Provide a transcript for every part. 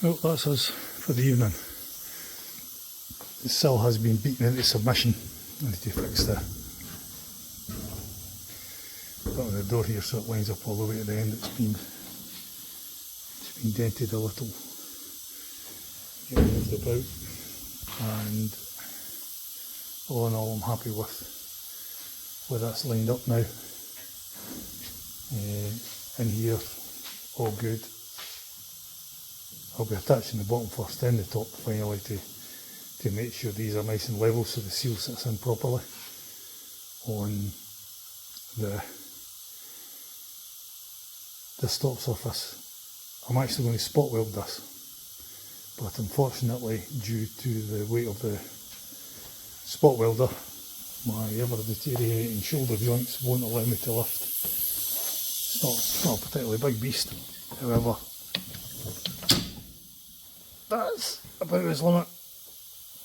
Well, that's us for the evening. The sill has been beaten into submission. I need to fix the bit on the door here so it lines up all the way to the end. It's been dented a little. Get moved about, and all in all I'm happy with where that's lined up now. In here, all good. I'll be attaching the bottom first, then the top finally to make sure these are nice and level so the seal sits in properly on the top surface. I'm actually going to spot weld this, but unfortunately due to the weight of the spot welder, my ever deteriorating shoulder joints won't allow me to lift. It's not a particularly big beast, however that's about its limit.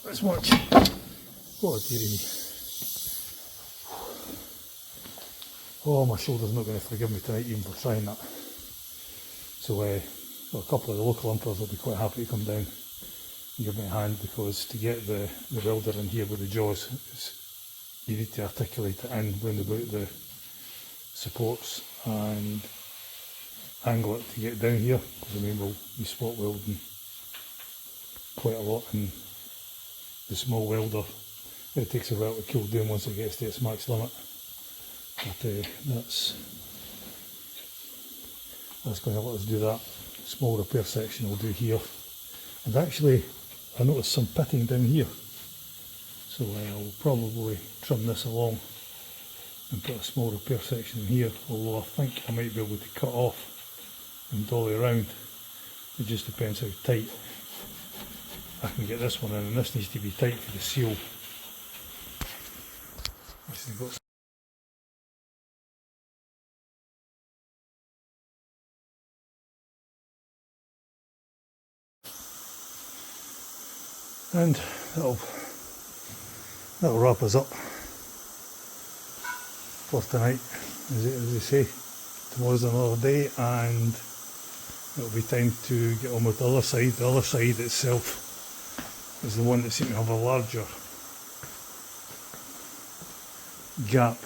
This much. What a dearie me. Oh, my shoulder's not going to forgive me tonight even for trying that. So well, a couple of the local impers will be quite happy to come down and give me a hand, because to get the welder in here with the jaws, you need to articulate it in round about the supports and angle it to get down here, because I mean we'll be spot welding quite a lot in the small welder. It takes a while to cool down once it gets to its max limit, but that's going to let us do that. Small repair section we'll do here, and actually I noticed some pitting down here, so I'll probably trim this along and put a small repair section in here, although I think I might be able to cut off and dolly around. It just depends how tight I can get this one in, and this needs to be tight for the seal. And that'll wrap us up for tonight. As they say, tomorrow's another day, and it'll be time to get on with the other side. The other side itself is the one that seemed to have a larger gap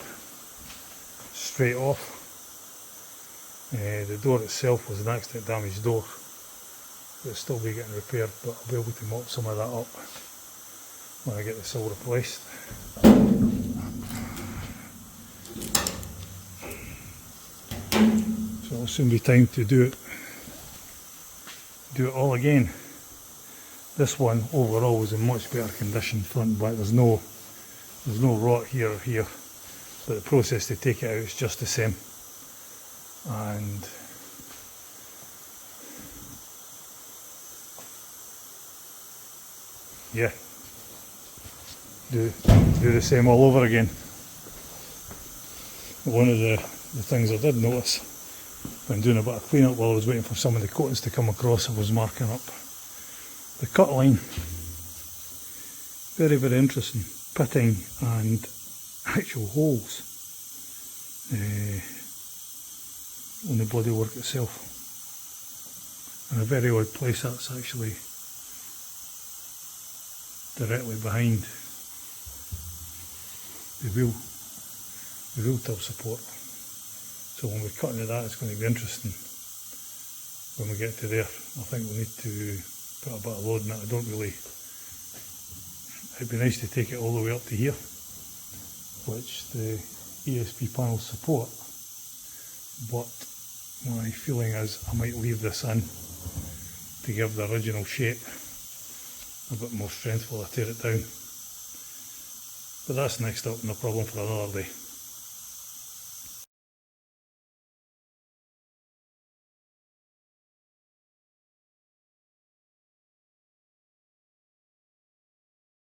straight off. The door itself was an accident damaged door. It'll still be getting repaired, but I'll be able to mop some of that up when I get the sill replaced. So it'll soon be time to do it all again. This one overall was in much better condition, front and back. There's no rot here or here, but the process to take it out is just the same. And yeah, do the same all over again. One of the things I did notice when doing a bit of clean up while I was waiting for some of the coatings to come across, I was marking up the cut line. Very, very interesting. Pitting and actual holes on the bodywork itself. And a very odd place that's actually directly behind the wheel tub support. So when we cut into that, it's going to be interesting when we get to there. I think we need to put a bit of load in it. It'd be nice to take it all the way up to here, which the ESP panels support, but my feeling is I might leave this in to give the original shape a bit more strength while I tear it down. But that's next up, no problem, for another day.